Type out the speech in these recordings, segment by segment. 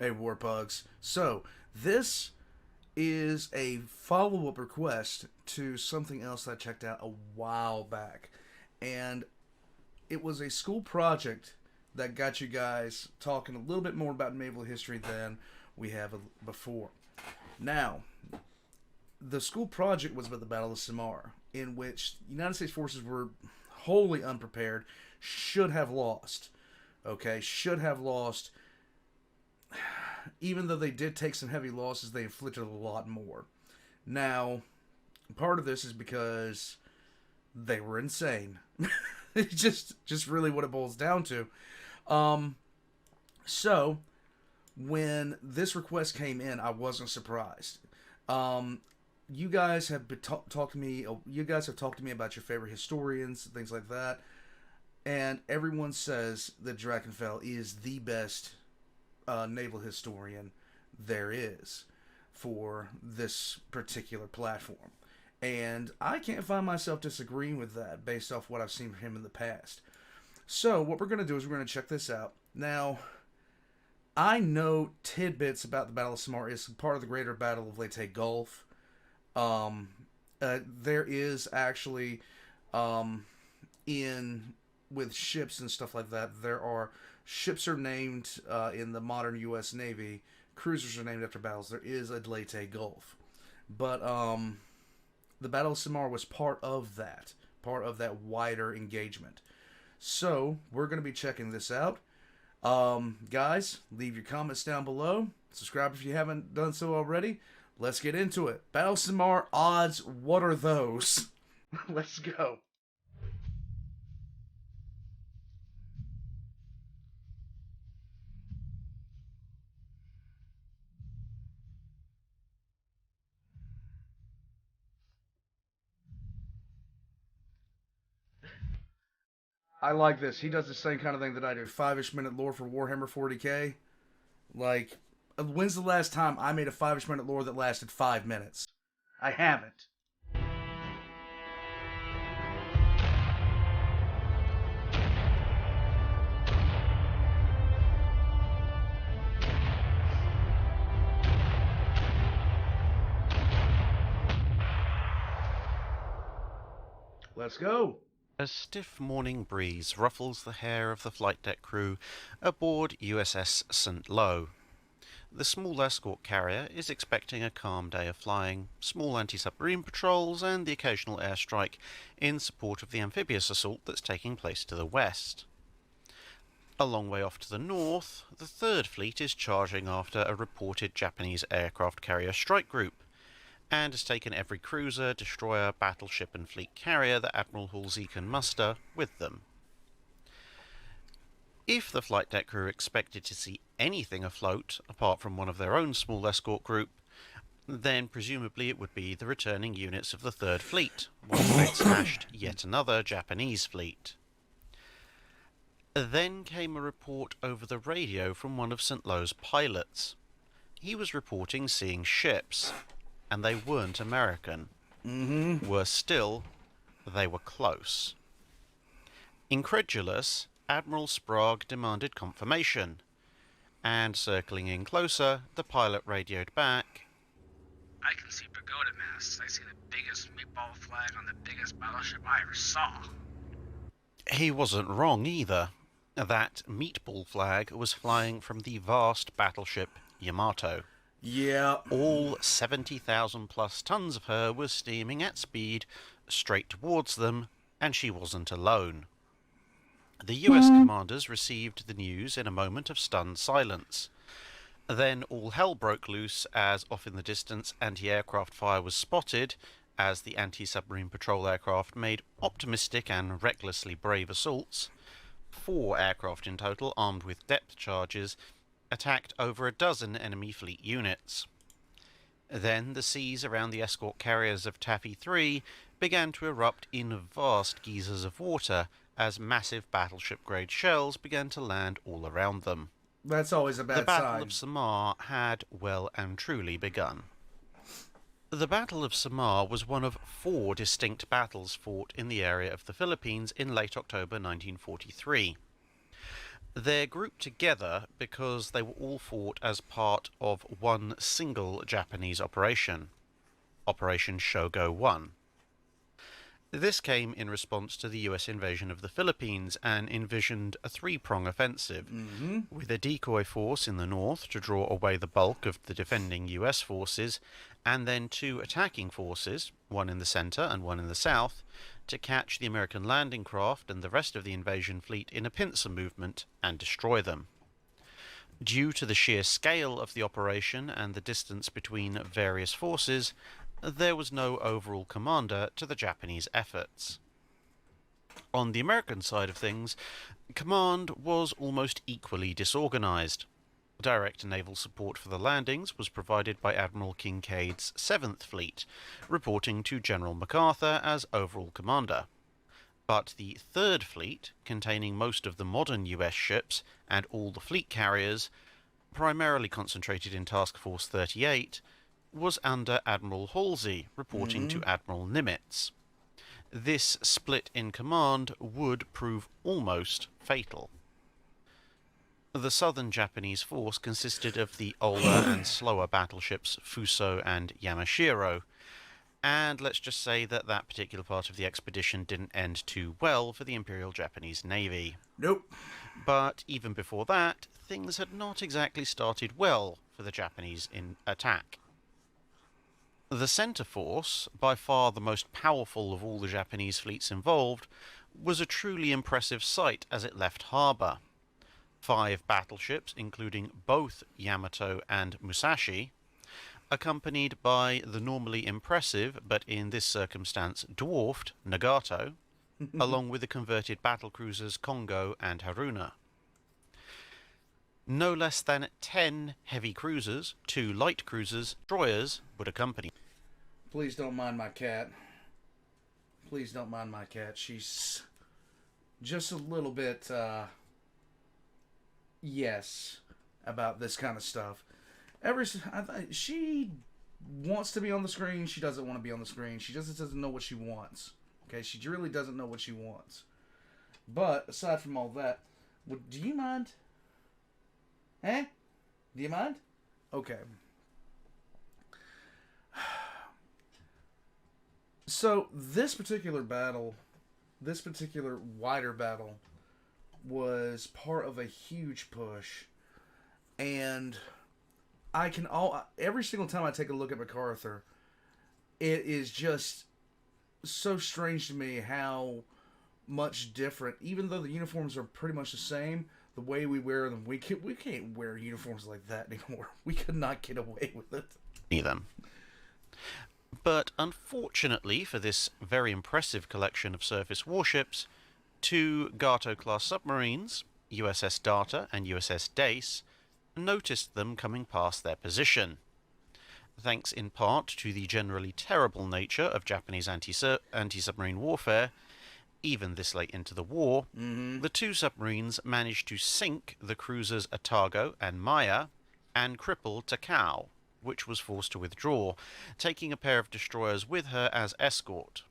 Hey, Warpugs. So, this is a follow up request to something else that I checked out a while back. And it was a school project that got you guys talking a little bit more about naval history than we have before. Now, the school project was about the Battle of Samar, in which United States forces were wholly unprepared, should have lost. Okay, should have lost. Even though they did take some heavy losses, they inflicted a lot more. Now, part of this is because they were insane. It's just really what it boils down to. Um, so when this request came in, I wasn't surprised. Um, you guys have talked to me. You guys have talked to me about your favorite historians, things like that, and everyone says that Drachinifel is the best naval historian there is for this particular platform. And I can't find myself disagreeing with that based off what I've seen from him in the past. So, what we're going to do is we're going to check this out. Now, I know tidbits about the Battle of Samar is part of the greater Battle of Leyte Gulf. There is actually, in with ships and stuff like that, there are ships are named in the modern U.S. Navy. Cruisers are named after battles. There is a Leyte Gulf, but the Battle of Samar was part of that wider engagement. So we're going to be checking this out. Guys, leave your comments down below. Subscribe if you haven't done so already. Let's get into it. Battle of Samar odds. What are those? Let's go. I like this. He does the same kind of thing that I do. 5-ish minute lore for Warhammer 40k. Like, when's the last time I made a 5-ish minute lore that lasted 5 minutes? I haven't. Let's go. A stiff morning breeze ruffles the hair of the flight deck crew aboard USS St. Lo. The small escort carrier is expecting a calm day of flying, small anti-submarine patrols, and the occasional airstrike in support of the amphibious assault that's taking place to the west. A long way off to the north, the Third Fleet is charging after a reported Japanese aircraft carrier strike group, and has taken every cruiser, destroyer, battleship and fleet carrier that Admiral Halsey can muster with them. If the flight deck crew expected to see anything afloat apart from one of their own small escort group, then presumably it would be the returning units of the Third Fleet, once they'd smashed yet another Japanese fleet. Then came a report over the radio from one of St. Lo's pilots. He was reporting seeing ships, and they weren't American. Worse still, they were close. Incredulous, Admiral Sprague demanded confirmation, and circling in closer, the pilot radioed back, "I can see pagoda masts. I see the biggest meatball flag on the biggest battleship I ever saw." He wasn't wrong either. That meatball flag was flying from the vast battleship Yamato. Yeah. All 70,000 plus tons of her was steaming at speed straight towards them, and she wasn't alone. The US commanders received the news in a moment of stunned silence. Then all hell broke loose as off in the distance anti-aircraft fire was spotted as the anti-submarine patrol aircraft made optimistic and recklessly brave assaults. 4 aircraft in total, armed with depth charges, attacked over a dozen enemy fleet units. Then the seas around the escort carriers of Taffy 3 began to erupt in vast geysers of water as massive battleship-grade shells began to land all around them. That's always a bad sign. The Battle of Samar had well and truly begun. The Battle of Samar was one of 4 distinct battles fought in the area of the Philippines in late October 1943. They're grouped together because they were all fought as part of one single Japanese operation, Operation Shogo 1. This came in response to the US invasion of the Philippines and envisioned a three-prong offensive, with a decoy force in the north to draw away the bulk of the defending US forces, and then two attacking forces, one in the centre and one in the south, to catch the American landing craft and the rest of the invasion fleet in a pincer movement and destroy them. Due to the sheer scale of the operation and the distance between various forces, there was no overall commander to the Japanese efforts. On the American side of things, command was almost equally disorganized. Direct naval support for the landings was provided by Admiral Kinkaid's 7th Fleet, reporting to General MacArthur as overall commander. But the 3rd Fleet, containing most of the modern US ships and all the fleet carriers, primarily concentrated in Task Force 38, was under Admiral Halsey, reporting to Admiral Nimitz. This split in command would prove almost fatal. The southern Japanese force consisted of the older and slower battleships Fuso and Yamashiro, and let's just say that that particular part of the expedition didn't end too well for the Imperial Japanese Navy. Nope. But even before that, things had not exactly started well for the Japanese in attack. The Centre Force, by far the most powerful of all the Japanese fleets involved, was a truly impressive sight as it left harbour. 5 battleships, including both Yamato and Musashi, accompanied by the normally impressive, but in this circumstance dwarfed, Nagato, along with the converted battlecruisers Kongo and Haruna. No less than 10 heavy cruisers, 2 light cruisers, destroyers would accompany. Please don't mind my cat. Please don't mind my cat. She's just a little bit, yes, about this kind of stuff. She wants to be on the screen. She doesn't want to be on the screen. She just doesn't know what she wants. Okay, she really doesn't know what she wants. But aside from all that, do you mind? Eh? Do you mind? Okay. So this particular battle, this particular wider battle, was part of a huge push, and every single time I take a look at MacArthur, it is just so strange to me how much different, even though the uniforms are pretty much the same, the way we wear them, we can't wear uniforms like that anymore. We could not get away with it. Them. But unfortunately for this very impressive collection of surface warships, 2 Gato-class submarines, USS Data and USS Dace, noticed them coming past their position. Thanks in part to the generally terrible nature of Japanese anti-submarine warfare, even this late into the war, the 2 submarines managed to sink the cruisers Atago and Maya and cripple Takao, which was forced to withdraw, taking a pair of destroyers with her as escort.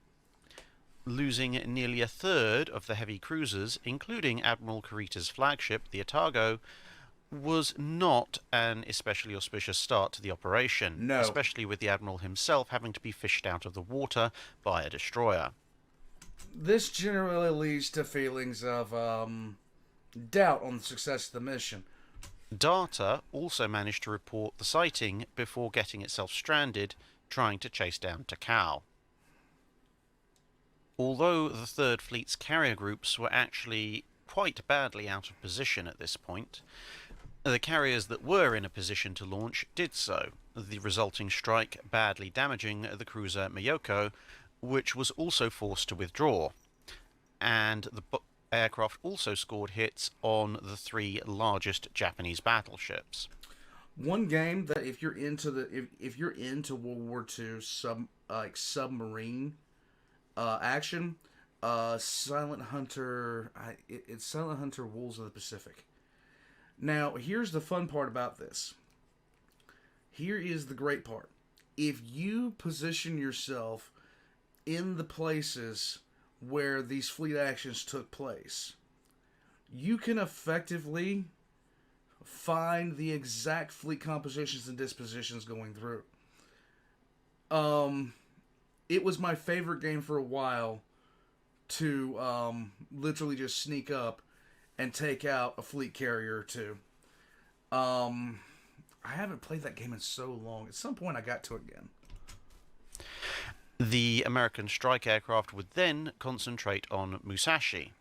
Losing nearly a third of the heavy cruisers, including Admiral Kurita's flagship, the Atago, was not an especially auspicious start to the operation, No. especially with the Admiral himself having to be fished out of the water by a destroyer. This generally leads to feelings of doubt on the success of the mission. Data also managed to report the sighting before getting itself stranded, trying to chase down Takao. Although the Third Fleet's carrier groups were actually quite badly out of position at this point, the carriers that were in a position to launch did so, the resulting strike badly damaging the cruiser Miyoko, which was also forced to withdraw, and the aircraft also scored hits on the 3 largest Japanese battleships. One game that if you're into World War II submarine action, Silent Hunter, it's Silent Hunter: Wolves of the Pacific. Now, here's the fun part about this. Here is the great part. If you position yourself in the places where these fleet actions took place, you can effectively find the exact fleet compositions and dispositions going through. It was my favorite game for a while to literally just sneak up and take out a fleet carrier or two. I haven't played that game in so long. At some point, I got to it again. The American strike aircraft would then concentrate on Musashi,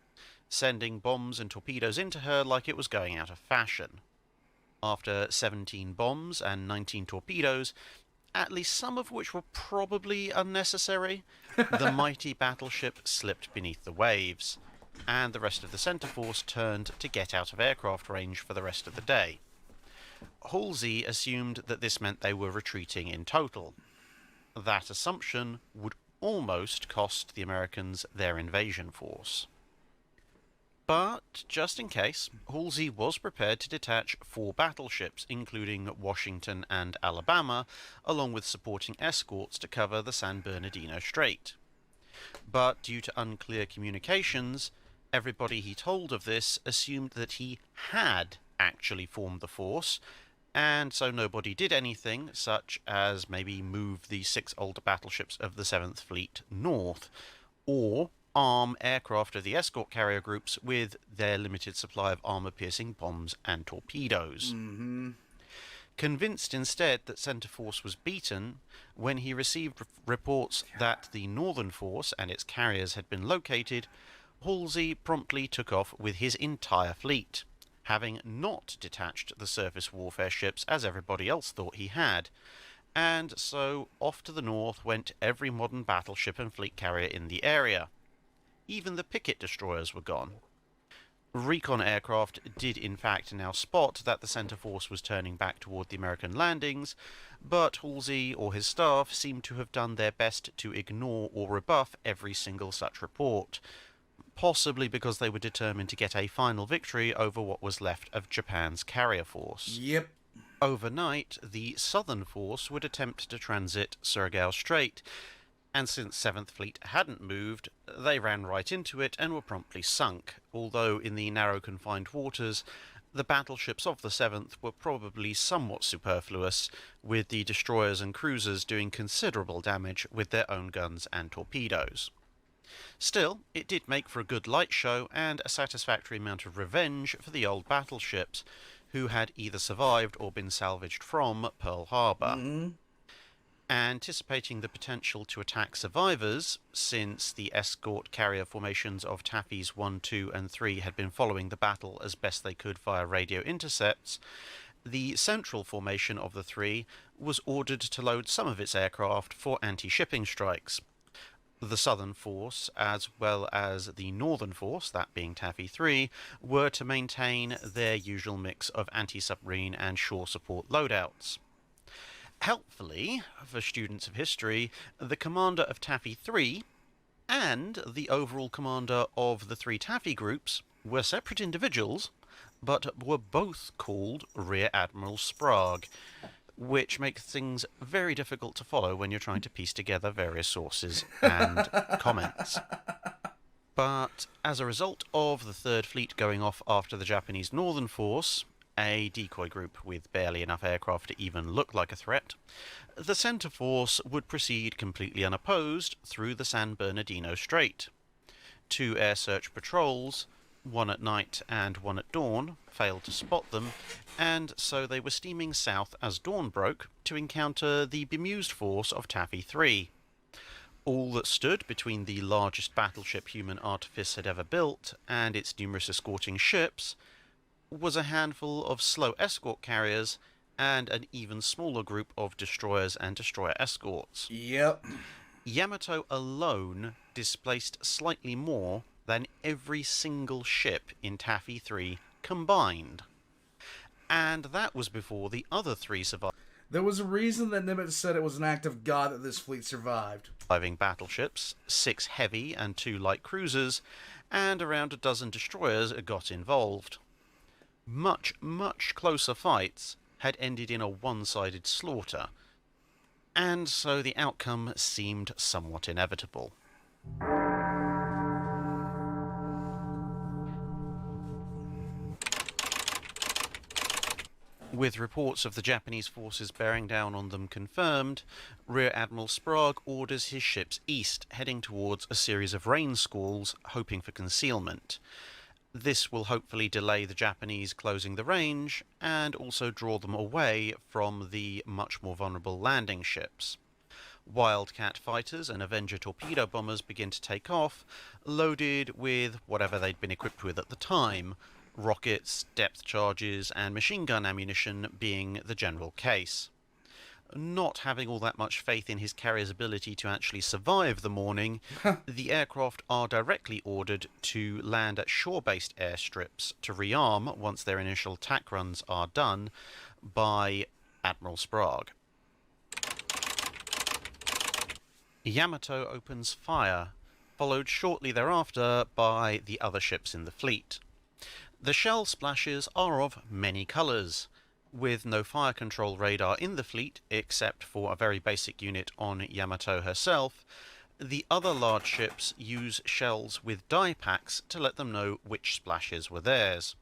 sending bombs and torpedoes into her like it was going out of fashion. After 17 bombs and 19 torpedoes, at least some of which were probably unnecessary, the mighty battleship slipped beneath the waves, and the rest of the center force turned to get out of aircraft range for the rest of the day. Halsey assumed that this meant they were retreating in total. That assumption would almost cost the Americans their invasion force. But, just in case, Halsey was prepared to detach 4 battleships, including Washington and Alabama, along with supporting escorts to cover the San Bernardino Strait. But due to unclear communications, everybody he told of this assumed that he had actually formed the force, and so nobody did anything, such as maybe move the 6 older battleships of the 7th Fleet north, or arm aircraft of the escort carrier groups with their limited supply of armor-piercing bombs and torpedoes. Convinced instead that Center Force was beaten, when he received reports that the Northern Force and its carriers had been located, Halsey promptly took off with his entire fleet, having not detached the surface warfare ships as everybody else thought he had, and so off to the north went every modern battleship and fleet carrier in the area. Even the picket destroyers were gone. Recon aircraft did in fact now spot that the center force was turning back toward the American landings, but Halsey or his staff seemed to have done their best to ignore or rebuff every single such report, possibly because they were determined to get a final victory over what was left of Japan's carrier force. Yep. Overnight, the Southern Force would attempt to transit Surigao Strait, and since 7th Fleet hadn't moved, they ran right into it and were promptly sunk, although in the narrow confined waters, the battleships of the 7th were probably somewhat superfluous, with the destroyers and cruisers doing considerable damage with their own guns and torpedoes. Still, it did make for a good light show and a satisfactory amount of revenge for the old battleships, who had either survived or been salvaged from Pearl Harbor. Anticipating the potential to attack survivors, since the escort carrier formations of Taffy's 1, 2 and 3 had been following the battle as best they could via radio intercepts, the central formation of the 3 was ordered to load some of its aircraft for anti-shipping strikes. The Southern Force, as well as the Northern Force, that being Taffy 3, were to maintain their usual mix of anti-submarine and shore support loadouts. Helpfully, for students of history, the commander of Taffy 3 and the overall commander of the 3 Taffy groups were separate individuals, but were both called Rear Admiral Sprague, which makes things very difficult to follow when you're trying to piece together various sources and comments. But as a result of the 3rd Fleet going off after the Japanese Northern Force, a decoy group with barely enough aircraft to even look like a threat, the Center Force would proceed completely unopposed through the San Bernardino Strait. 2 air search patrols, one at night and one at dawn, failed to spot them, and so they were steaming south as dawn broke to encounter the bemused force of Taffy 3. All that stood between the largest battleship human artifice had ever built and its numerous escorting ships was a handful of slow escort carriers and an even smaller group of destroyers and destroyer escorts. Yep. Yamato alone displaced slightly more than every single ship in Taffy 3 combined. And that was before the other 3 There was a reason that Nimitz said it was an act of God that this fleet survived. surviving battleships, 6 heavy and 2 light cruisers, and around a dozen destroyers got involved. Much, much closer fights had ended in a one-sided slaughter, and so the outcome seemed somewhat inevitable. With reports of the Japanese forces bearing down on them confirmed, Rear Admiral Sprague orders his ships east, heading towards a series of rain squalls, hoping for concealment. This will hopefully delay the Japanese closing the range, and also draw them away from the much more vulnerable landing ships. Wildcat fighters and Avenger torpedo bombers begin to take off, loaded with whatever they'd been equipped with at the time, rockets, depth charges, and machine gun ammunition being the general case. Not having all that much faith in his carrier's ability to actually survive the morning, the aircraft are directly ordered to land at shore-based airstrips to rearm once their initial attack runs are done by Admiral Sprague. Yamato opens fire, followed shortly thereafter by the other ships in the fleet. The shell splashes are of many colours, with no fire control radar in the fleet except for a very basic unit on Yamato herself. The other large ships use shells with dye packs to let them know which splashes were theirs.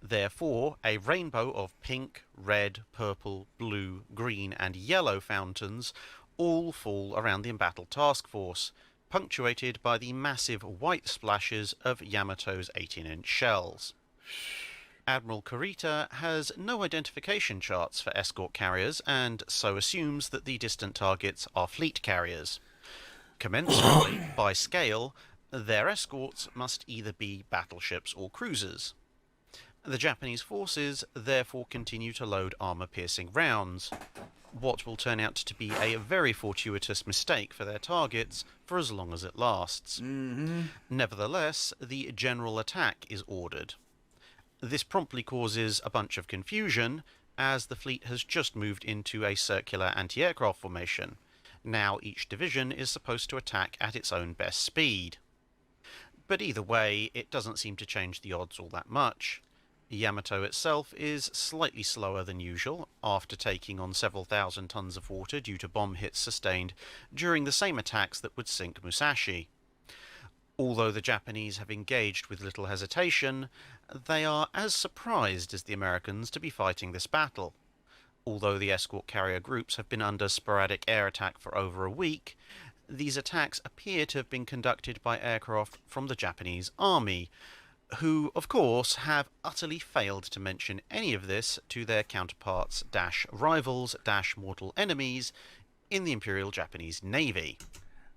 Therefore, a rainbow of pink, red, purple, blue, green and yellow fountains all fall around the embattled task force, punctuated by the massive white splashes of Yamato's 18-inch shells. Admiral Kurita has no identification charts for escort carriers, and so assumes that the distant targets are fleet carriers. Commensurately, by scale, their escorts must either be battleships or cruisers. The Japanese forces therefore continue to load armour-piercing rounds, what will turn out to be a very fortuitous mistake for their targets for as long as it lasts. Nevertheless, the general attack is ordered. This promptly causes a bunch of confusion, as the fleet has just moved into a circular anti-aircraft formation. Now each division is supposed to attack at its own best speed. But either way, it doesn't seem to change the odds all that much. Yamato itself is slightly slower than usual, after taking on several thousand tons of water due to bomb hits sustained during the same attacks that would sink Musashi. Although the Japanese have engaged with little hesitation, they are as surprised as the Americans to be fighting this battle. Although the escort carrier groups have been under sporadic air attack for over a week, these attacks appear to have been conducted by aircraft from the Japanese army, who, of course, have utterly failed to mention any of this to their counterparts rivals mortal enemies in the Imperial Japanese Navy.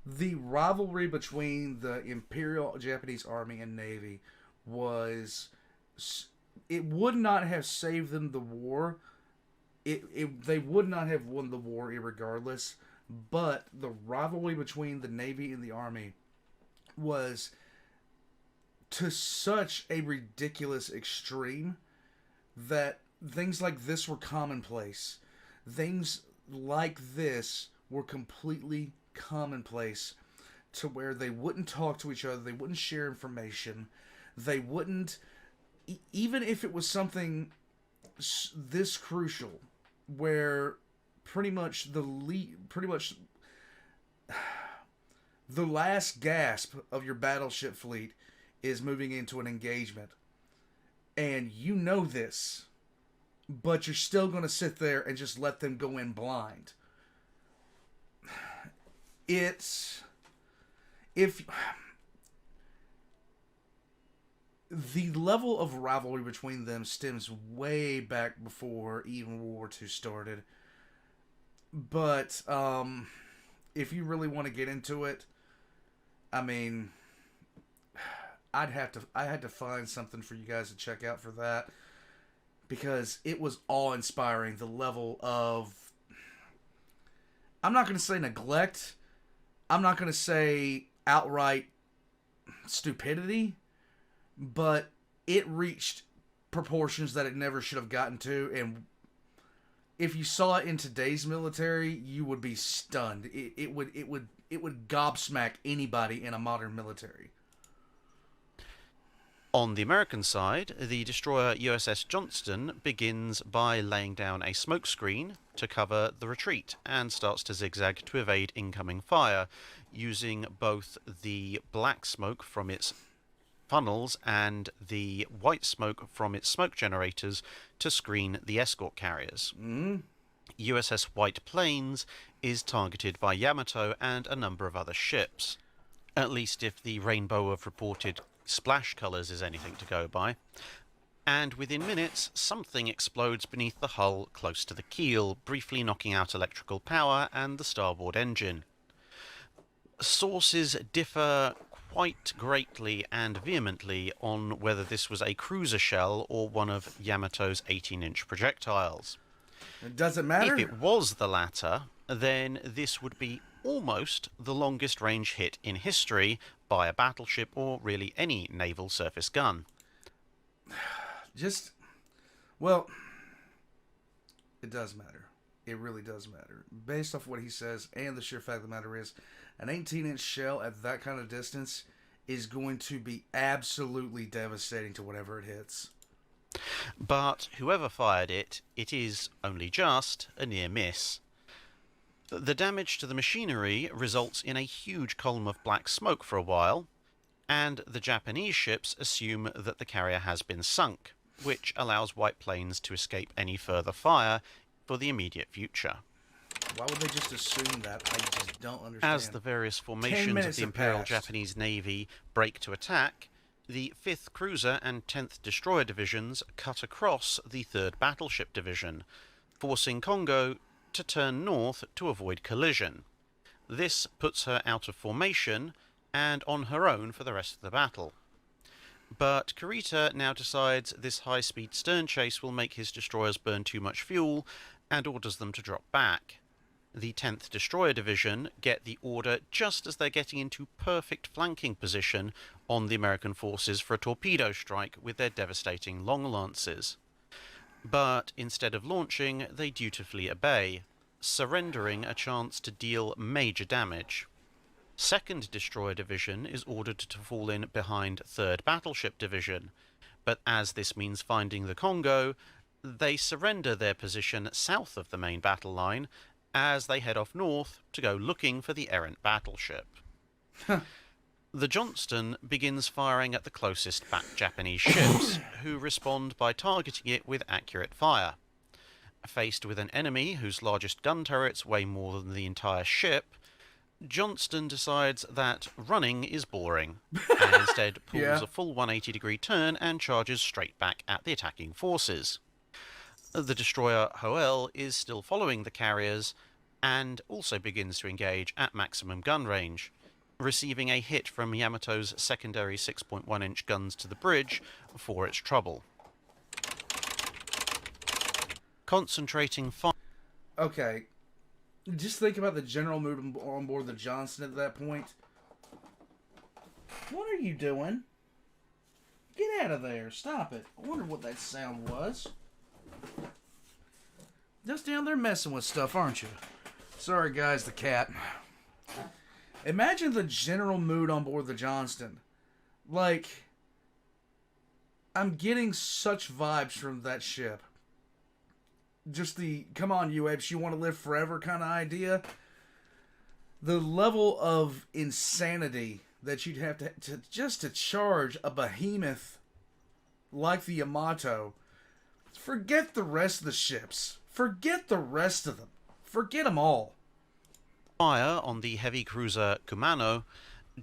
The rivalry between the Imperial Japanese Army and Navy was... It would not have saved them the war. They would not have won the war irregardless, but the rivalry between the Navy and the Army was to such a ridiculous extreme that things like this were commonplace. Things like this were completely commonplace, to where they wouldn't talk to each other, they wouldn't share information, they wouldn't, even if it was something this crucial, where pretty much the last gasp of your battleship fleet is moving into an engagement, and you know this, but you're still going to sit there and just let them go in blind. The level of rivalry between them stems way back before even World War II started. But if you really want to get into it, I mean, I had to find something for you guys to check out for that, because it was awe-inspiring. The level of, I'm not going to say neglect, I'm not going to say outright stupidity, but it reached proportions that it never should have gotten to, and if you saw it in today's military, you would be stunned. It would gobsmack anybody in a modern military. On the American side, the destroyer USS Johnston begins by laying down a smokescreen to cover the retreat and starts to zigzag to evade incoming fire, using both the black smoke from its funnels and the white smoke from its smoke generators to screen the escort carriers. USS White Plains is targeted by Yamato and a number of other ships, at least if the rainbow of reported splash colours is anything to go by. And within minutes, something explodes beneath the hull close to the keel, briefly knocking out electrical power and the starboard engine. Sources differ quite greatly and vehemently on whether this was a cruiser shell or one of Yamato's 18-inch projectiles. It doesn't matter. If it was the latter, then this would be almost the longest range hit in history by a battleship or really any naval surface gun. Well, it does matter. It really does matter. Based off what he says, and the sheer fact of the matter is, an 18-inch shell at that kind of distance is going to be absolutely devastating to whatever it hits. But whoever fired it, it is only just a near miss. The damage to the machinery results in a huge column of black smoke for a while, and the Japanese ships assume that the carrier has been sunk, which allows White Plains to escape any further fire for the immediate future. Why would they just assume that? I just don't understand. As the various formations of the Imperial Japanese Navy break to attack, the 5th Cruiser and 10th Destroyer Divisions cut across the 3rd Battleship Division, forcing Kongo to turn north to avoid collision. This puts her out of formation and on her own for the rest of the battle. But Kurita now decides this high-speed stern chase will make his destroyers burn too much fuel and orders them to drop back. The 10th Destroyer Division get the order just as they're getting into perfect flanking position on the American forces for a torpedo strike with their devastating long lances. But instead of launching, they dutifully obey, surrendering a chance to deal major damage. 2nd Destroyer Division is ordered to fall in behind 3rd Battleship Division, but as this means finding the Kongo, they surrender their position south of the main battle line as they head off north to go looking for the errant battleship. The Johnston begins firing at the closest Japanese ships, who respond by targeting it with accurate fire. Faced with an enemy whose largest gun turrets weigh more than the entire ship, Johnston decides that running is boring, and instead pulls a full 180-degree turn and charges straight back at the attacking forces. The destroyer Hoel is still following the carriers, and also begins to engage at maximum gun range, receiving a hit from Yamato's secondary 6.1-inch guns to the bridge for its trouble. Concentrating fire... Okay, just think about the general mood on board the Johnston at that point. What are you doing? Get out of there. Stop it. I wonder what that sound was. Just down there messing with stuff, aren't you? Sorry, guys, the cat. Imagine the general mood on board the Johnston. Like, I'm getting such vibes from that ship. Just the, come on, you apes, you want to live forever kind of idea. The level of insanity that you'd have to charge a behemoth like the Yamato. Forget the rest of the ships. Forget the rest of them. Forget them all. Fire on the heavy cruiser Kumano,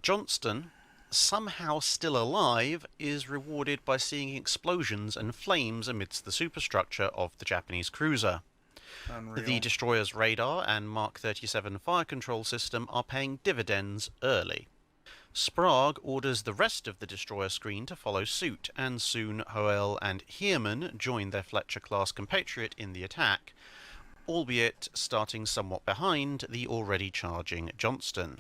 Johnston, somehow still alive, is rewarded by seeing explosions and flames amidst the superstructure of the Japanese cruiser. Unreal. The destroyer's radar and Mark 37 fire control system are paying dividends early. Sprague orders the rest of the destroyer screen to follow suit, and soon Hoel and Heermann join their Fletcher-class compatriot in the attack, albeit starting somewhat behind the already charging Johnston.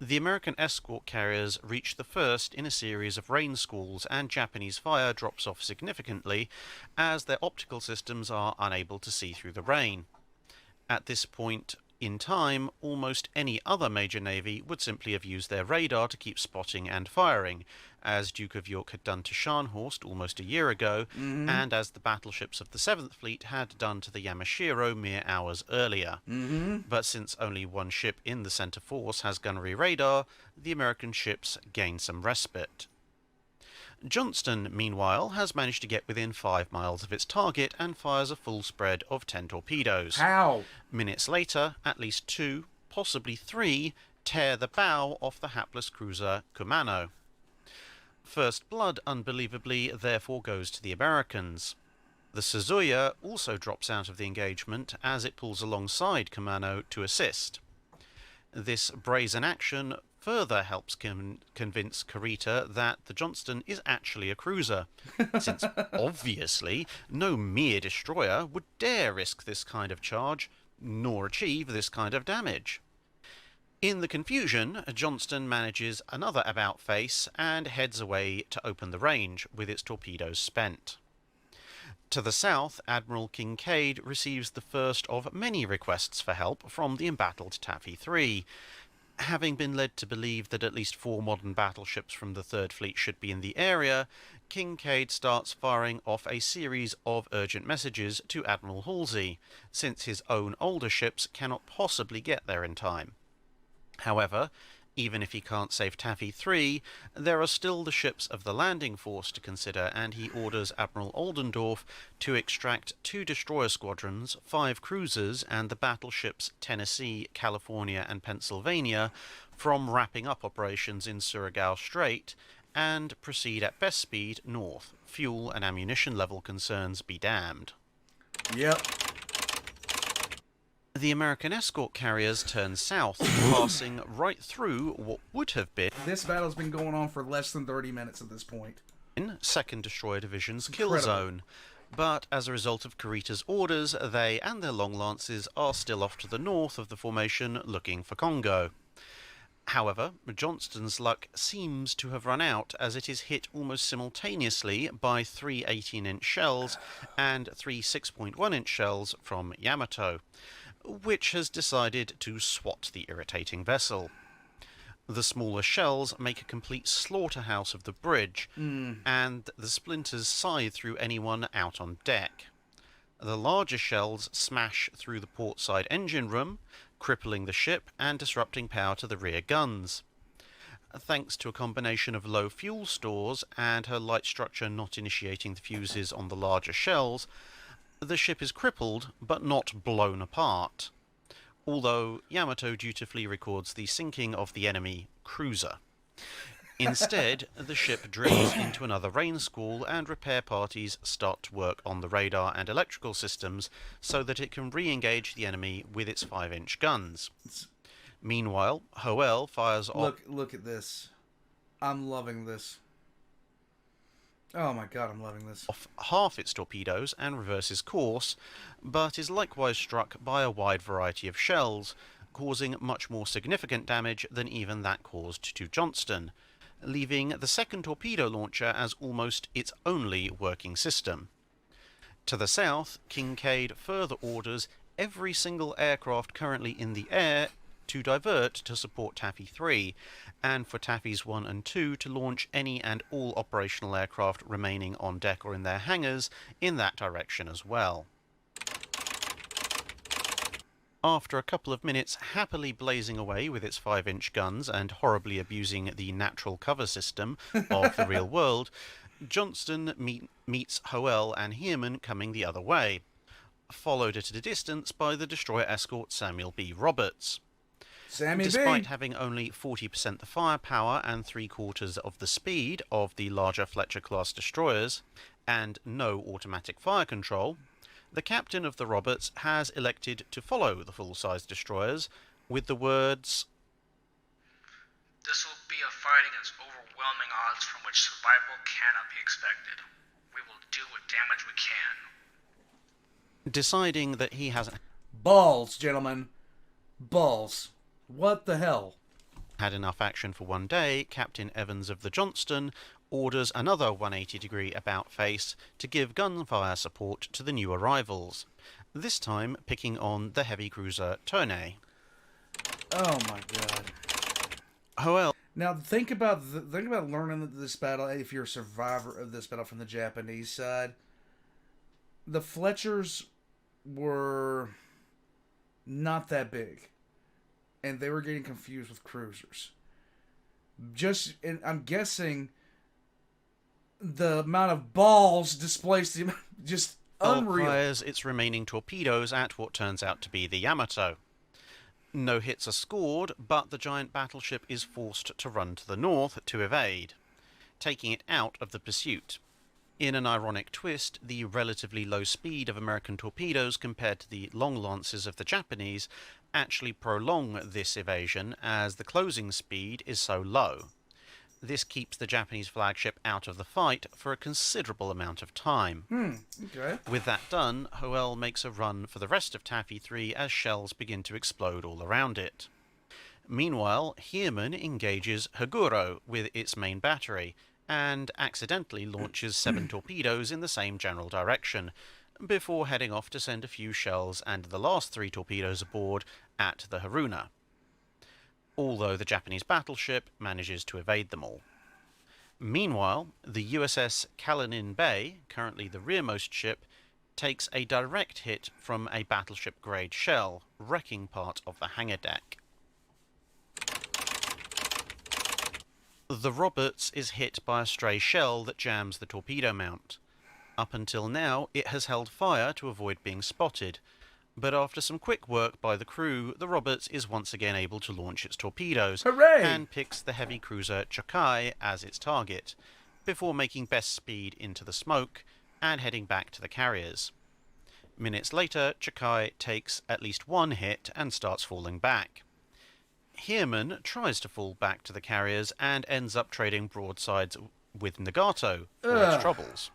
The American escort carriers reach the first in a series of rain squalls, and Japanese fire drops off significantly as their optical systems are unable to see through the rain. At this point, In time, almost any other major navy would simply have used their radar to keep spotting and firing, as Duke of York had done to Scharnhorst almost a year ago, and as the battleships of the 7th Fleet had done to the Yamashiro mere hours earlier. But since only one ship in the center force has gunnery radar, the American ships gain some respite. Johnston, meanwhile, has managed to get within 5 miles of its target and fires a full spread of 10 torpedoes. How? Minutes later, at least 2, possibly 3, tear the bow off the hapless cruiser Kumano. First blood, unbelievably, therefore goes to the Americans. The Suzuya also drops out of the engagement as it pulls alongside Kumano to assist. This brazen action further helps convince Kurita that the Johnston is actually a cruiser, since obviously no mere destroyer would dare risk this kind of charge, nor achieve this kind of damage. In the confusion, Johnston manages another about-face and heads away to open the range, with its torpedoes spent. To the south, Admiral Kinkaid receives the first of many requests for help from the embattled Taffy 3. Having been led to believe that at least 4 modern battleships from the Third Fleet should be in the area, Kinkaid starts firing off a series of urgent messages to Admiral Halsey, since his own older ships cannot possibly get there in time. However, even if he can't save Taffy 3, there are still the ships of the landing force to consider, and he orders Admiral Oldendorf to extract 2 destroyer squadrons, 5 cruisers, and the battleships Tennessee, California, and Pennsylvania from wrapping up operations in Surigao Strait, and proceed at best speed north. Fuel and ammunition level concerns be damned. Yep. The American escort carriers turn south, passing right through what would have been This battle's been going on for less than 30 minutes at this point. 2nd Destroyer Division's kill Incredible. zone. But as a result of Kurita's orders, they and their long lances are still off to the north of the formation looking for Congo. However, Johnston's luck seems to have run out, as it is hit almost simultaneously by 3 18-inch shells and 3 6.1-inch shells from Yamato, which has decided to swat the irritating vessel. The smaller shells make a complete slaughterhouse of the bridge, and the splinters scythe through anyone out on deck. The larger shells smash through the portside engine room, crippling the ship and disrupting power to the rear guns. Thanks to a combination of low fuel stores and her light structure not initiating the fuses on the larger shells, the ship is crippled but not blown apart, although Yamato dutifully records the sinking of the enemy cruiser. Instead, the ship drifts into another rain squall and repair parties start to work on the radar and electrical systems so that it can re-engage the enemy with its 5-inch guns. Meanwhile, Hoel fires off... Look at this. I'm loving this. Oh my god, I'm loving this. Off half its torpedoes and reverses course, but is likewise struck by a wide variety of shells, causing much more significant damage than even that caused to Johnston, leaving the 2nd torpedo launcher as almost its only working system. To the south, Kinkaid further orders every single aircraft currently in the air to divert to support Taffy 3, and for Taffys 1 and 2 to launch any and all operational aircraft remaining on deck or in their hangars in that direction as well. After a couple of minutes happily blazing away with its 5-inch guns and horribly abusing the natural cover system of the real world, Johnston meets Hoel and Heermann coming the other way, followed at a distance by the destroyer escort Samuel B. Roberts. Despite having only 40% the firepower and 3/4 of the speed of the larger Fletcher-class destroyers, and no automatic fire control, the captain of the Roberts has elected to follow the full-size destroyers with the words, "This will be a fight against overwhelming odds from which survival cannot be expected. We will do what damage we can." deciding that he has Balls, gentlemen. Balls. What the hell? had enough action for one day. Captain Evans of the Johnston orders another 180-degree about-face to give gunfire support to the new arrivals, this time picking on the heavy cruiser Tournay. Oh my god. However, Now think about learning this battle if you're a survivor of this battle from the Japanese side. The Fletchers were not that big, and they were getting confused with cruisers. And I'm guessing the amount of balls displaced him just unreal. fires its remaining torpedoes at what turns out to be the Yamato. No hits are scored, but the giant battleship is forced to run to the north to evade, taking it out of the pursuit. In an ironic twist, the relatively low speed of American torpedoes compared to the long lances of the Japanese actually prolong this evasion as the closing speed is so low. This keeps the Japanese flagship out of the fight for a considerable amount of time. Okay. With that done, Hoel makes a run for the rest of Taffy 3 as shells begin to explode all around it. Meanwhile, Heermann engages Haguro with its main battery, and accidentally launches 7 torpedoes in the same general direction, before heading off to send a few shells and the last 3 torpedoes aboard at the Haruna, although the Japanese battleship manages to evade them all. Meanwhile, the USS Kalinin Bay, currently the rearmost ship, takes a direct hit from a battleship-grade shell, wrecking part of the hangar deck. The Roberts is hit by a stray shell that jams the torpedo mount. Up until now, it has held fire to avoid being spotted, but after some quick work by the crew, the Roberts is once again able to launch its torpedoes. Hooray! And picks the heavy cruiser Chokai as its target, before making best speed into the smoke and heading back to the carriers. Minutes later, Chokai takes at least 1 hit and starts falling back. Heermann tries to fall back to the carriers and ends up trading broadsides with Nagato for its troubles.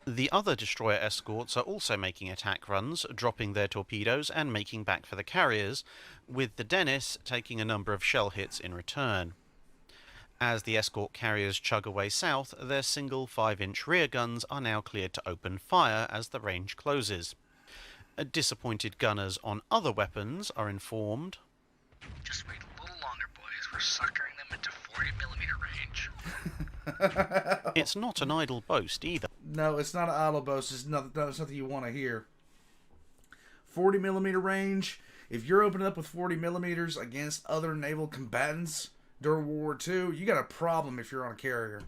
The other destroyer escorts are also making attack runs, dropping their torpedoes and making back for the carriers, with the Dennis taking a number of shell hits in return. As the escort carriers chug away south, their single 5-inch rear guns are now cleared to open fire as the range closes. Disappointed gunners on other weapons are informed, Just wait a little longer, boys. We're suckering them into 40mm range. it's not an idle boast either. No, it's not an idle boast. It's something you want to hear. 40mm range. If you're opening up with 40mm against other naval combatants during World War II, you got a problem if you're on a carrier.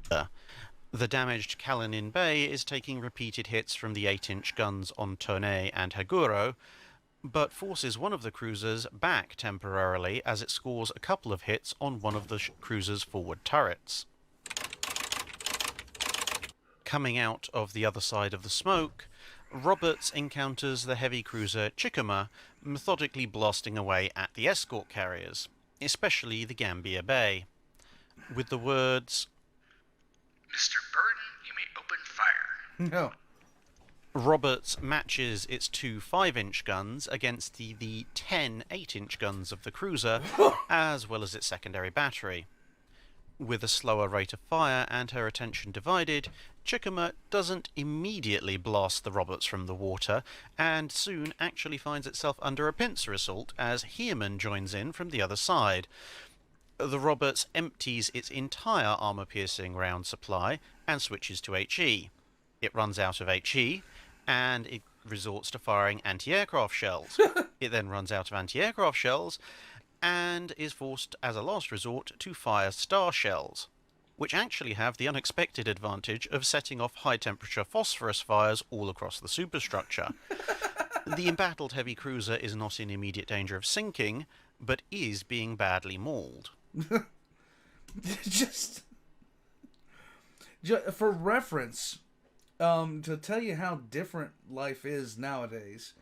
The damaged Kalinin Bay is taking repeated hits from the 8-inch guns on Tone and Haguro, but forces one of the cruisers back temporarily as it scores a couple of hits on one of the cruiser's forward turrets. Coming out of the other side of the smoke, Roberts encounters the heavy cruiser Chikuma, methodically blasting away at the escort carriers, especially the Gambier Bay, with the words, Mr. Burton, you may open fire. No. Roberts matches its 2 5-inch guns against the 10 8-inch guns of the cruiser, as well as its secondary battery. With a slower rate of fire and her attention divided, Chikuma doesn't immediately blast the Roberts from the water, and soon actually finds itself under a pincer assault as Heermann joins in from the other side. The Roberts empties its entire armour-piercing round supply and switches to HE. It runs out of HE, and it resorts to firing anti-aircraft shells. It then runs out of anti-aircraft shells, and is forced, as a last resort, to fire star shells, which actually have the unexpected advantage of setting off high-temperature phosphorus fires all across the superstructure. The embattled heavy cruiser is not in immediate danger of sinking, but is being badly mauled. just for reference, to tell you how different life is nowadays,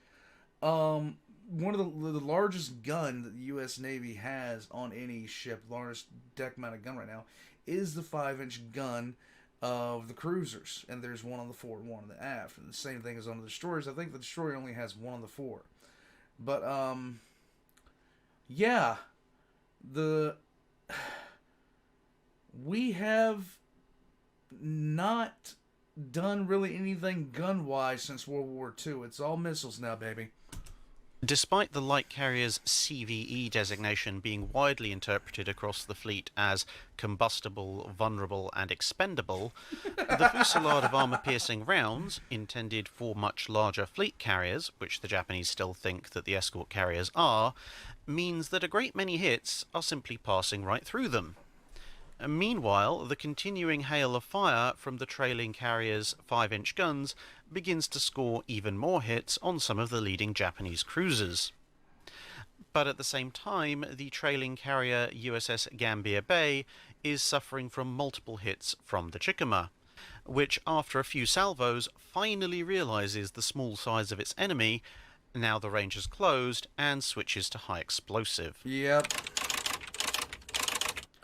one of the largest gun that the U.S. Navy has on any ship, largest deck-mounted gun right now, is the 5-inch gun of the cruisers. And there's one on the fore and one on the aft. And the same thing is on the destroyers. I think the destroyer only has one on the fore. But, yeah. We have not done really anything gun-wise since World War II. It's all missiles now, baby. Despite the light carrier's CVE designation being widely interpreted across the fleet as combustible, vulnerable, and expendable, the fusillade of armor-piercing rounds, intended for much larger fleet carriers, which the Japanese still think that the escort carriers are, means that a great many hits are simply passing right through them. Meanwhile, the continuing hail of fire from the trailing carrier's 5-inch guns begins to score even more hits on some of the leading Japanese cruisers. But at the same time, the trailing carrier USS Gambier Bay is suffering from multiple hits from the Chickamauer, which, after a few salvos, finally realizes the small size of its enemy, now the range is closed, and switches to high explosive. Yep.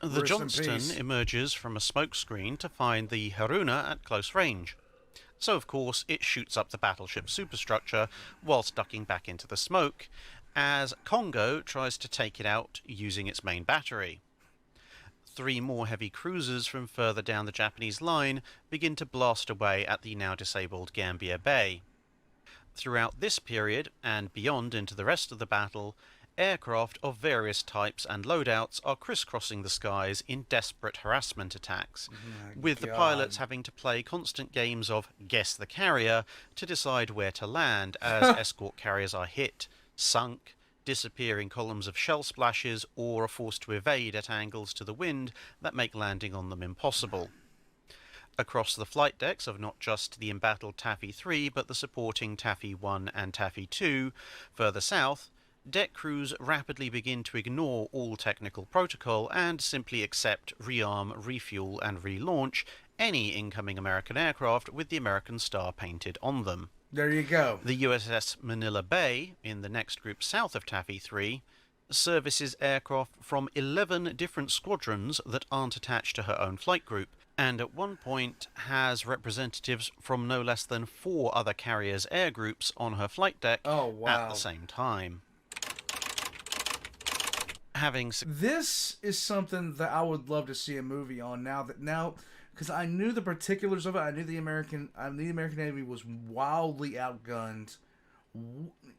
The Rest in Johnston peace. emerges from a smokescreen to find the Haruna at close range. So, of course, it shoots up the battleship's superstructure whilst ducking back into the smoke, as Congo tries to take it out using its main battery. 3 more heavy cruisers from further down the Japanese line begin to blast away at the now disabled Gambier Bay. Throughout this period, and beyond into the rest of the battle, aircraft of various types and loadouts are crisscrossing the skies in desperate harassment attacks, with the pilots having to play constant games of guess the carrier to decide where to land as escort carriers are hit, sunk, disappear in columns of shell splashes, or are forced to evade at angles to the wind that make landing on them impossible. Across the flight decks of not just the embattled Taffy 3 but the supporting Taffy 1 and Taffy 2 further south, deck crews rapidly begin to ignore all technical protocol and simply accept, rearm, refuel and relaunch any incoming American aircraft with the American star painted on them. There you go. The USS Manila Bay, in the next group south of Taffy 3, services aircraft from 11 different squadrons that aren't attached to her own flight group, and at one point has representatives from no less than 4 other carriers' air groups on her flight deck at the same time. This is something that I would love to see a movie on now, because I knew the particulars of it. I knew the American Navy was wildly outgunned,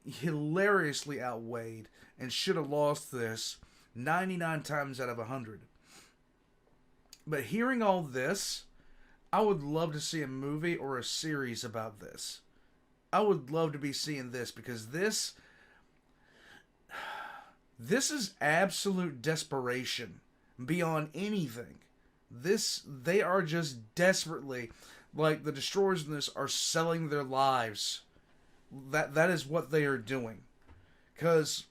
hilariously outweighed, and should have lost this 99 times out of 100. But hearing all this, I would love to see a movie or a series about this. I would love to be seeing this, because this is absolute desperation beyond anything. They are just desperately, like, the destroyers in this are selling their lives. That is what they are doing. Because,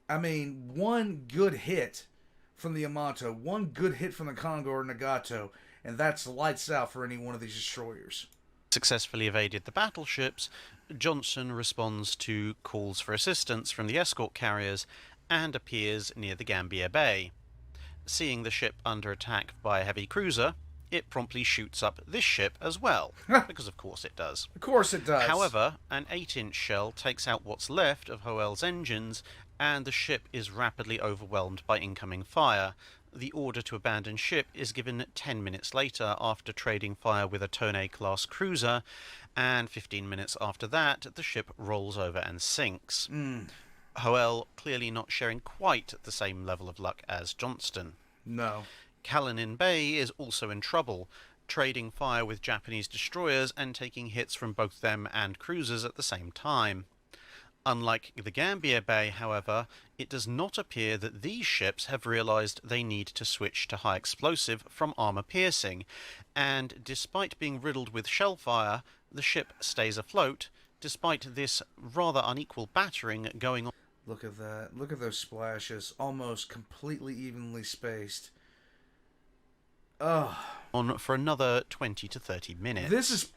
I mean, one good hit from the Yamato, one good hit from the Congo or Nagato, and that's lights out for any one of these destroyers. Successfully evaded the battleships, Johnson responds to calls for assistance from the escort carriers and appears near the Gambier Bay. Seeing the ship under attack by a heavy cruiser, it promptly shoots up this ship as well, because of course it does. Of course it does. However, an 8-inch shell takes out what's left of Hoel's engines, and the ship is rapidly overwhelmed by incoming fire. The order to abandon ship is given 10 minutes later after trading fire with a Tone-class cruiser, and 15 minutes after that, the ship rolls over and sinks. Hoel clearly not sharing quite the same level of luck as Johnston. No. Kalinin Bay is also in trouble, trading fire with Japanese destroyers and taking hits from both them and cruisers at the same time. Unlike the Gambier Bay, however, it does not appear that these ships have realized they need to switch to high explosive from armor piercing, and despite being riddled with shell fire, the ship stays afloat, despite this rather unequal battering going on. Look at that. Look at those splashes. Almost completely evenly spaced. On for another 20 to 30 minutes. This is...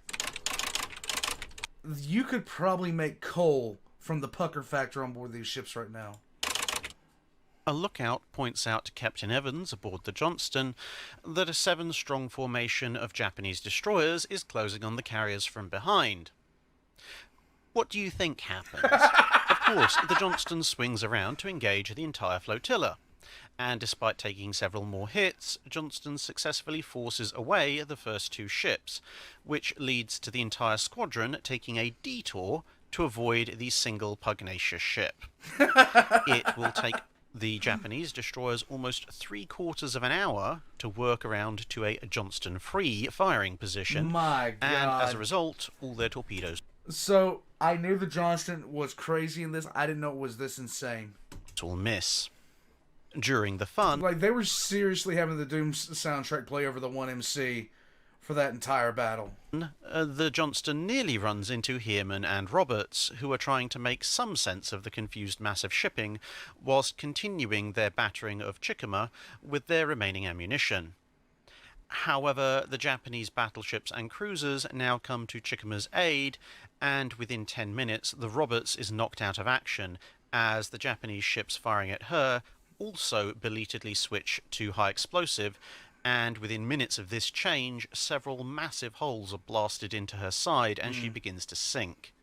You could probably make coal from the pucker factor on board these ships right now. A lookout points out to Captain Evans aboard the Johnston that a 7-strong formation of Japanese destroyers is closing on the carriers from behind. What do you think happens? Of course, the Johnston swings around to engage the entire flotilla, and despite taking several more hits, Johnston successfully forces away the first 2 ships, which leads to the entire squadron taking a detour to avoid the single pugnacious ship. It will take the Japanese destroyers almost 3/4 of an hour to work around to a Johnston-free firing position. My God. And as a result, all their torpedoes So, I knew the Johnston was crazy in this. I didn't know it was this insane. will miss. During the fun, Like, they were seriously having the Doom soundtrack play over the 1MC for that entire battle. the Johnston nearly runs into Heermann and Roberts, who are trying to make some sense of the confused mass of shipping, whilst continuing their battering of Chickamauer with their remaining ammunition. However, the Japanese battleships and cruisers now come to Chickamauer's aid, and within 10 minutes the Roberts is knocked out of action, as the Japanese ships firing at her also belatedly switch to high explosive, and within minutes of this change, several massive holes are blasted into her side and she begins to sink.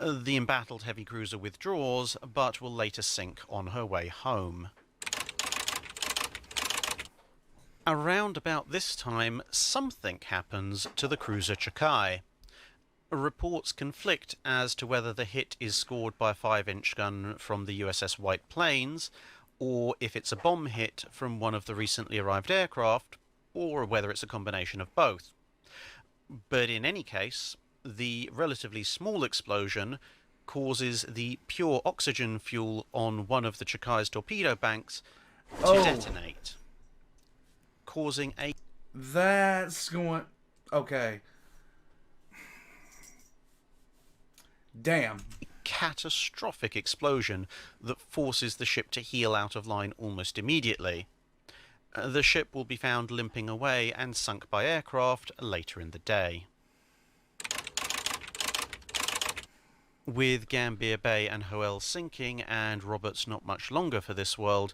The embattled heavy cruiser withdraws, but will later sink on her way home. Around about this time, something happens to the cruiser Chakai. Reports conflict as to whether the hit is scored by a 5-inch gun from the USS White Plains, or if it's a bomb hit from one of the recently arrived aircraft, or whether it's a combination of both. But in any case, the relatively small explosion causes the pure oxygen fuel on one of the Chakai's torpedo banks to detonate, causing a That's going... Okay. Damn. catastrophic explosion that forces the ship to heel out of line almost immediately. The ship will be found limping away and sunk by aircraft later in the day. With Gambier Bay and Hoel sinking and Roberts not much longer for this world,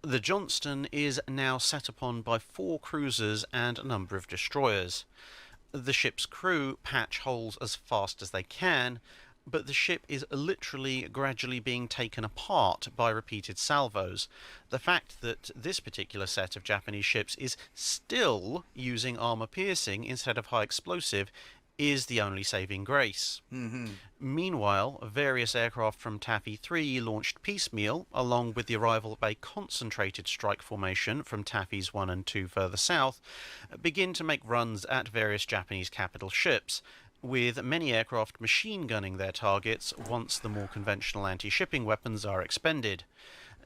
the Johnston is now set upon by 4 cruisers and a number of destroyers. The ship's crew patch holes as fast as they can, but the ship is literally gradually being taken apart by repeated salvos. The fact that this particular set of Japanese ships is still using armor-piercing instead of high-explosive is the only saving grace. Meanwhile, various aircraft from Taffy 3 launched piecemeal, along with the arrival of a concentrated strike formation from Taffys 1 and 2 further south, begin to make runs at various Japanese capital ships, with many aircraft machine gunning their targets once the more conventional anti-shipping weapons are expended.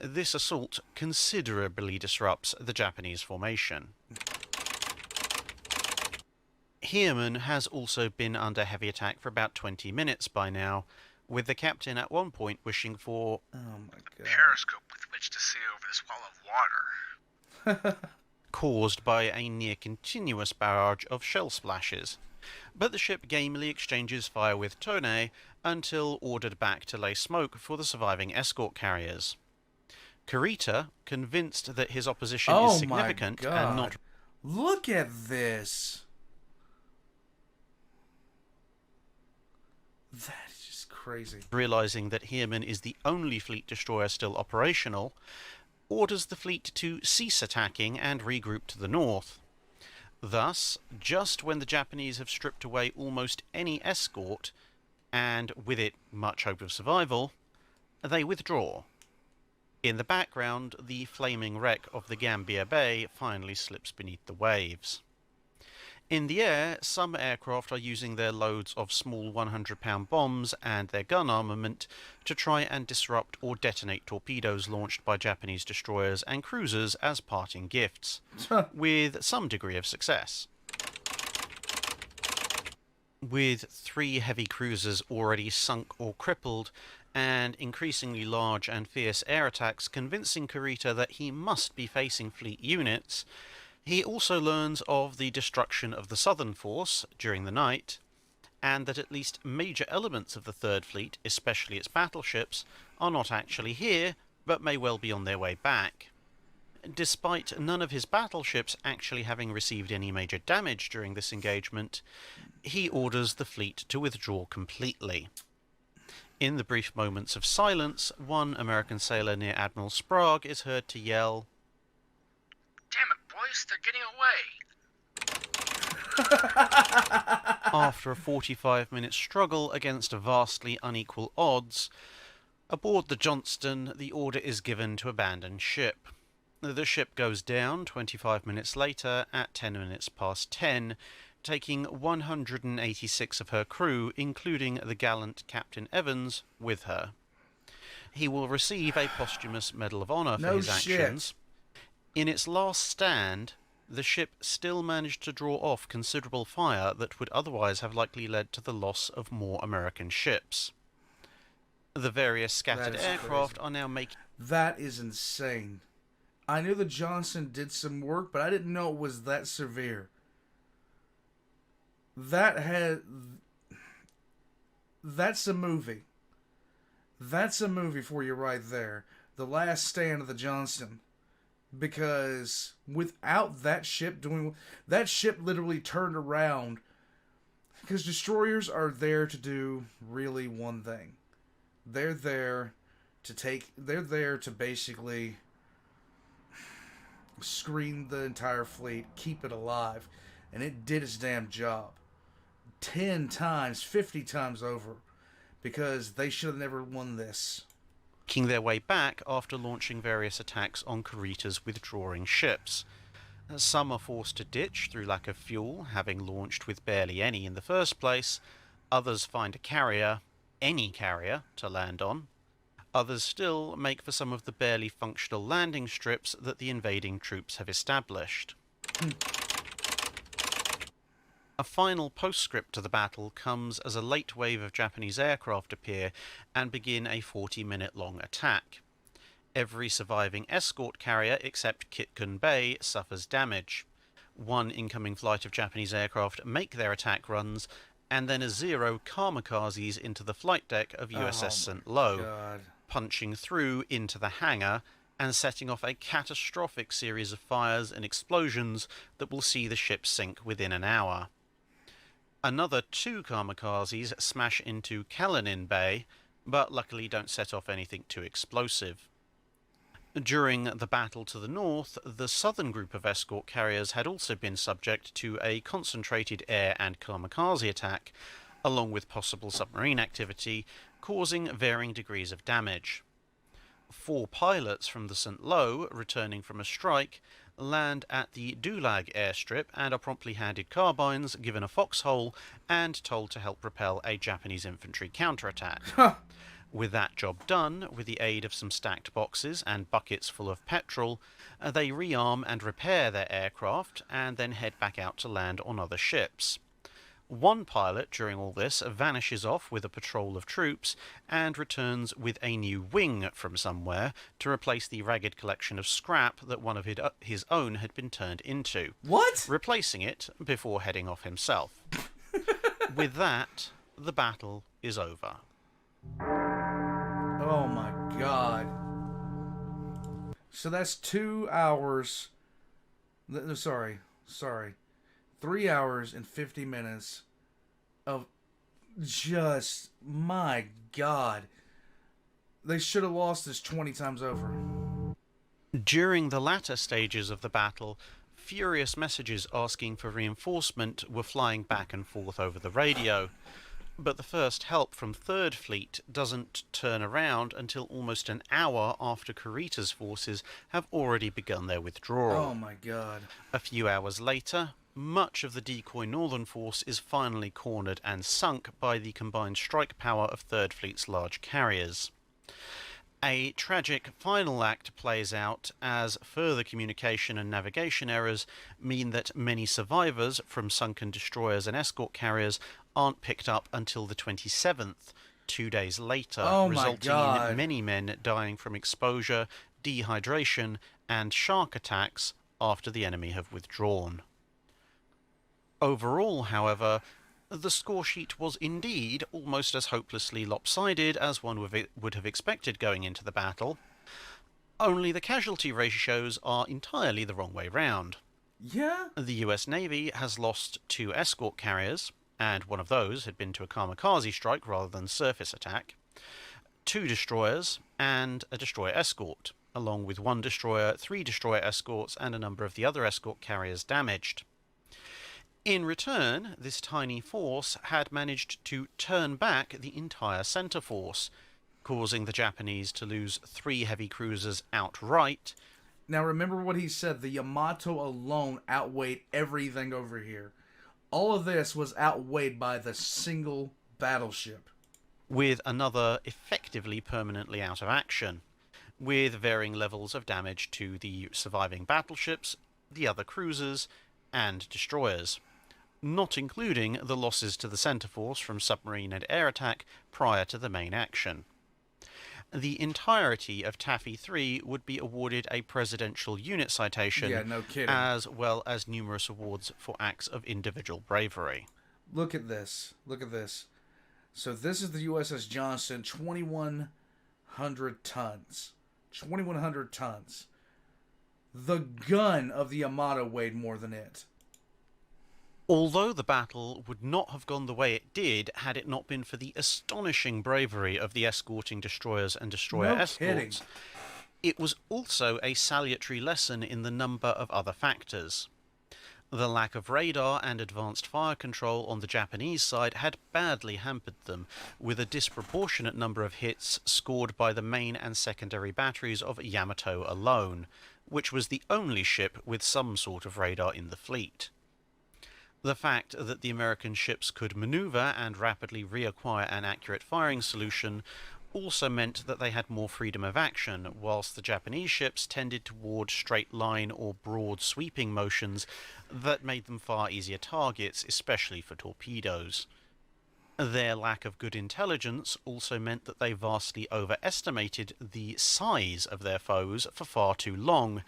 This assault considerably disrupts the Japanese formation. Heermann has also been under heavy attack for about 20 minutes by now, with the captain at one point wishing for periscope with which to see over this wall of water. caused by a near-continuous barrage of shell splashes. But the ship gamely exchanges fire with Tone until ordered back to lay smoke for the surviving escort carriers. Kurita, convinced that his opposition is significant and not... Look at this. That is just crazy. realizing that Heermann is the only fleet destroyer still operational, orders the fleet to cease attacking and regroup to the north. Thus, just when the Japanese have stripped away almost any escort, and with it much hope of survival, they withdraw. In the background, the flaming wreck of the Gambier Bay finally slips beneath the waves. In the air, some aircraft are using their loads of small 100-pound bombs and their gun armament to try and disrupt or detonate torpedoes launched by Japanese destroyers and cruisers as parting gifts, with some degree of success. With 3 heavy cruisers already sunk or crippled, and increasingly large and fierce air attacks convincing Kurita that he must be facing fleet units, he also learns of the destruction of the Southern Force during the night, and that at least major elements of the Third Fleet, especially its battleships, are not actually here, but may well be on their way back. Despite none of his battleships actually having received any major damage during this engagement, he orders the fleet to withdraw completely. In the brief moments of silence, one American sailor near Admiral Sprague is heard to yell, Damn it, boys, they're getting away. After a 45-minute struggle against vastly unequal odds, aboard the Johnston, the order is given to abandon ship. The ship goes down 25 minutes later at 10 minutes past 10, taking 186 of her crew, including the gallant Captain Evans, with her. He will receive a posthumous Medal of Honor for his actions. In its last stand, the ship still managed to draw off considerable fire that would otherwise have likely led to the loss of more American ships. The various scattered aircraft are now making... That is insane. I knew the Johnson did some work, but I didn't know it was that severe. That's a movie. That's a movie for you right there. The Last Stand of the Johnston. Because without that ship doing... That ship literally turned around. Because destroyers are there to do really one thing. They're there to basically screen the entire fleet, keep it alive. And it did its damn job. 10 times, 50 times over. Because they should have never won this. Making their way back after launching various attacks on Kurita's withdrawing ships. Some are forced to ditch through lack of fuel, having launched with barely any in the first place. Others find a carrier, any carrier, to land on. Others still make for some of the barely functional landing strips that the invading troops have established. A final postscript to the battle comes as a late wave of Japanese aircraft appear and begin a 40-minute-long attack. Every surviving escort carrier except Kitgun Bay suffers damage. One incoming flight of Japanese aircraft make their attack runs, and then a zero kamikazes into the flight deck of USS St. Lo, punching through into the hangar and setting off a catastrophic series of fires and explosions that will see the ship sink within an hour. Another 2 kamikazes smash into Kalinin Bay, but luckily don't set off anything too explosive. During the battle to the north, the southern group of escort carriers had also been subject to a concentrated air and kamikaze attack, along with possible submarine activity, causing varying degrees of damage. 4 pilots from the St. Lo, returning from a strike, land at the Dulag airstrip and are promptly handed carbines, given a foxhole, and told to help repel a Japanese infantry counterattack. With that job done, with the aid of some stacked boxes and buckets full of petrol, they rearm and repair their aircraft and then head back out to land on other ships. One pilot during all this vanishes off with a patrol of troops and returns with a new wing from somewhere to replace the ragged collection of scrap that one of his own had been turned into. What? Replacing it before heading off himself. With that, the battle is over. Oh my god. So that's 2 hours... Sorry. 3 hours and 50 minutes of just... My god. They should have lost this 20 times over. During the latter stages of the battle, furious messages asking for reinforcement were flying back and forth over the radio. But the first help from 3rd Fleet doesn't turn around until almost an hour after Kurita's forces have already begun their withdrawal. Oh my god. A few hours later, much of the decoy Northern Force is finally cornered and sunk by the combined strike power of 3rd Fleet's large carriers. A tragic final act plays out as further communication and navigation errors mean that many survivors from sunken destroyers and escort carriers aren't picked up until the 27th, 2 days later, resulting in many men dying from exposure, dehydration, and shark attacks after the enemy have withdrawn. Overall, however, the score sheet was indeed almost as hopelessly lopsided as one would have expected going into the battle, only the casualty ratios are entirely the wrong way round. Yeah? The US Navy has lost 2 escort carriers, and one of those had been to a kamikaze strike rather than surface attack, 2 destroyers, and a destroyer escort, along with 1 destroyer, 3 destroyer escorts, and a number of the other escort carriers damaged. In return, this tiny force had managed to turn back the entire center force, causing the Japanese to lose 3 heavy cruisers outright. Now remember what he said, the Yamato alone outweighed everything over here. All of this was outweighed by the single battleship. With another effectively permanently out of action, with varying levels of damage to the surviving battleships, the other cruisers, and destroyers, not including the losses to the center force from submarine and air attack prior to the main action. The entirety of Taffy 3 would be awarded a Presidential Unit Citation, Yeah, no kidding. as well as numerous awards for acts of individual bravery. Look at this. Look at this. So this is the USS Johnston, 2,100 tons. 2,100 tons. The gun of the Yamato weighed more than it. Although the battle would not have gone the way it did had it not been for the astonishing bravery of the escorting destroyers and destroyer No escorts, kidding. it was also a salutary lesson in the number of other factors. The lack of radar and advanced fire control on the Japanese side had badly hampered them, with a disproportionate number of hits scored by the main and secondary batteries of Yamato alone, which was the only ship with some sort of radar in the fleet. The fact that the American ships could maneuver and rapidly reacquire an accurate firing solution also meant that they had more freedom of action, whilst the Japanese ships tended toward straight line or broad sweeping motions that made them far easier targets, especially for torpedoes. Their lack of good intelligence also meant that they vastly overestimated the size of their foes for far too long,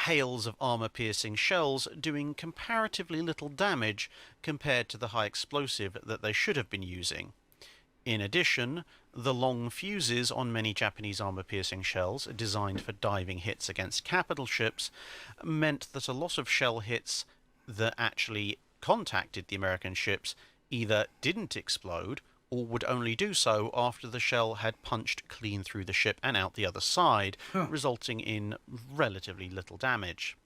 hails of armour-piercing shells doing comparatively little damage compared to the high explosive that they should have been using. In addition, the long fuses on many Japanese armour-piercing shells designed for diving hits against capital ships meant that a lot of shell hits that actually contacted the American ships either didn't explode or would only do so after the shell had punched clean through the ship and out the other side, resulting in relatively little damage.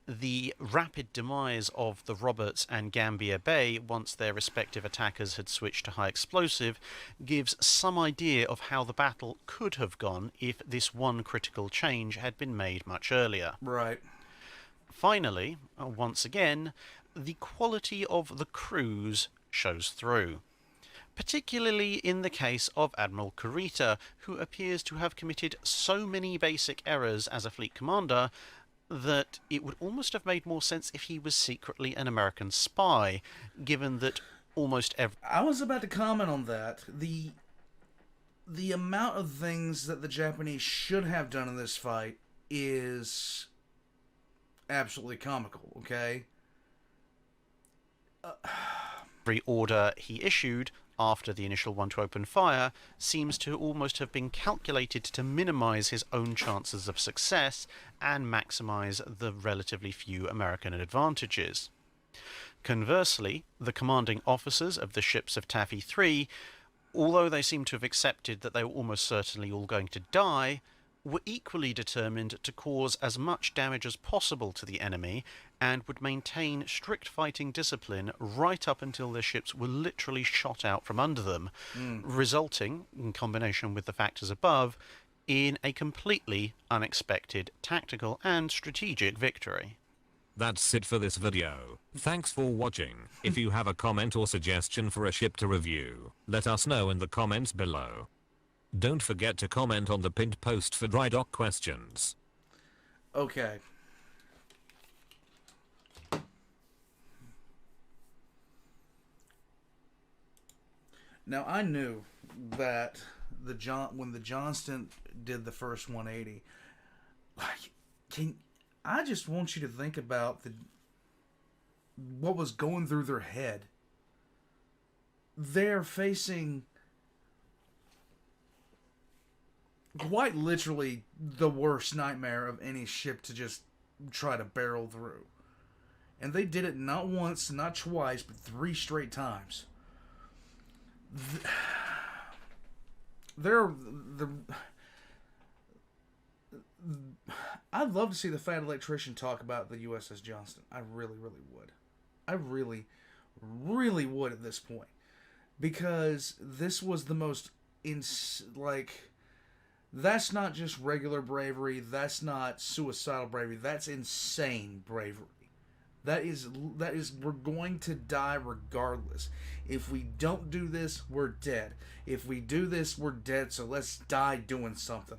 The rapid demise of the Roberts and Gambier Bay once their respective attackers had switched to high explosive gives some idea of how the battle could have gone if this one critical change had been made much earlier. Right. Finally, once again, the quality of the crews shows through, particularly in the case of Admiral Kurita, who appears to have committed so many basic errors as a fleet commander that it would almost have made more sense if he was secretly an American spy, given that almost every... I was about to comment on that. The amount of things that the Japanese should have done in this fight is absolutely comical, okay? Every order he issued after the initial one to open fire seems to almost have been calculated to minimize his own chances of success and maximize the relatively few American advantages. Conversely, the commanding officers of the ships of Taffy 3, although they seem to have accepted that they were almost certainly all going to die, were equally determined to cause as much damage as possible to the enemy and would maintain strict fighting discipline right up until their ships were literally shot out from under them, resulting, in combination with the factors above, in a completely unexpected tactical and strategic victory. That's it for this video. Thanks for watching. If you have a comment or suggestion for a ship to review, let us know in the comments below. Don't forget to comment on the pinned post for dry dock questions. Okay. Now I knew that when the Johnston did the first 180, I just want you to think about what was going through their head. They're facing quite literally the worst nightmare of any ship to just try to barrel through. And they did it not once, not twice, but 3 straight times. I'd love to see the Fat Electrician talk about the USS Johnston. I really, really would. I really, really would at this point. Because this was the most, like, that's not just regular bravery, that's not suicidal bravery, that's insane bravery. That is, we're going to die regardless. If we don't do this, we're dead. If we do this, we're dead, so let's die doing something.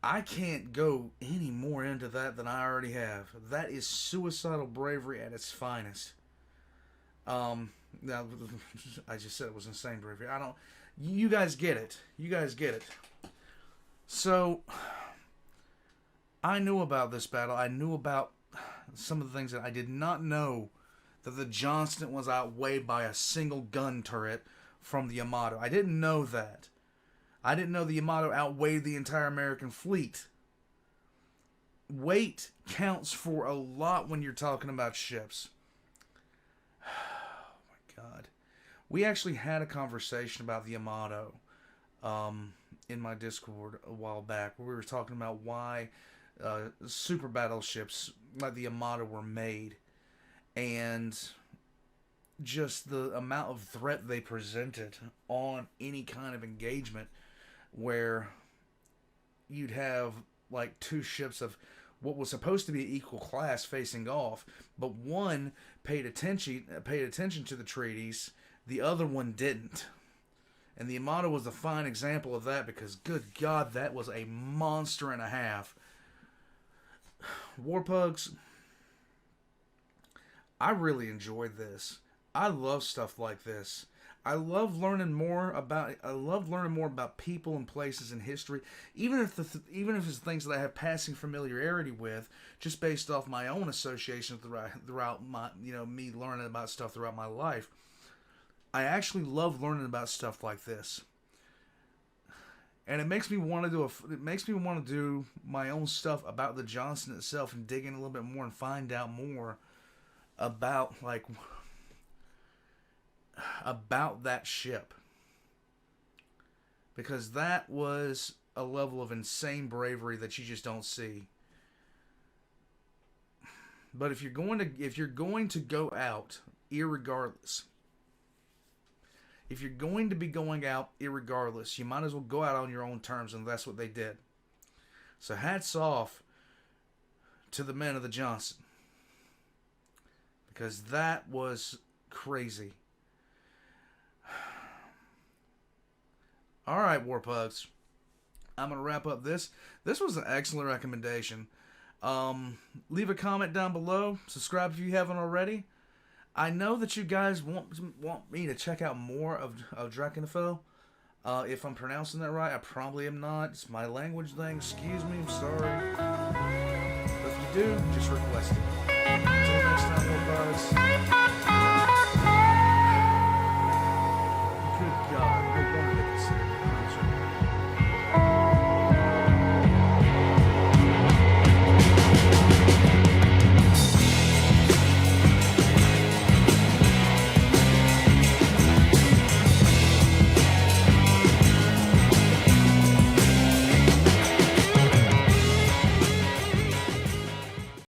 I can't go any more into that than I already have. That is suicidal bravery at its finest. Now, I just said it was insane bravery. You guys get it. You guys get it. So, I knew about this battle. I knew about some of the things that I did not know, that the Johnston was outweighed by a single gun turret from the Yamato. I didn't know that. I didn't know the Yamato outweighed the entire American fleet. Weight counts for a lot when you're talking about ships. Oh my God. We actually had a conversation about the Yamato in my Discord a while back, where we were talking about why super battleships like the Yamato were made, and just the amount of threat they presented on any kind of engagement, where you'd have like two ships of what was supposed to be equal class facing off, but one paid attention to the treaties, the other one didn't. And the Yamato was a fine example of that, because good God, that was a monster and a half. Warpugs, I really enjoyed this. I love stuff like this. I love learning more about people and places in history, even if it's things that I have passing familiarity with, just based off my own association throughout my, me learning about stuff throughout my life. I actually love learning about stuff like this, and it makes me want to do my own stuff about the Johnston itself, and dig in a little bit more and find out more about that ship, because that was a level of insane bravery that you just don't see. But if you're going to go out irregardless, you might as well go out on your own terms, and that's what they did. So hats off to the men of the Johnston, because that was crazy. Alright, Warpugs. I'm going to wrap up this. This was an excellent recommendation. Leave a comment down below. Subscribe if you haven't already. I know that you guys want me to check out more of Drachinifel. If I'm pronouncing that right, I probably am not. It's my language thing. Excuse me. I'm sorry. But if you do, just request it. Until next time, Warpugs.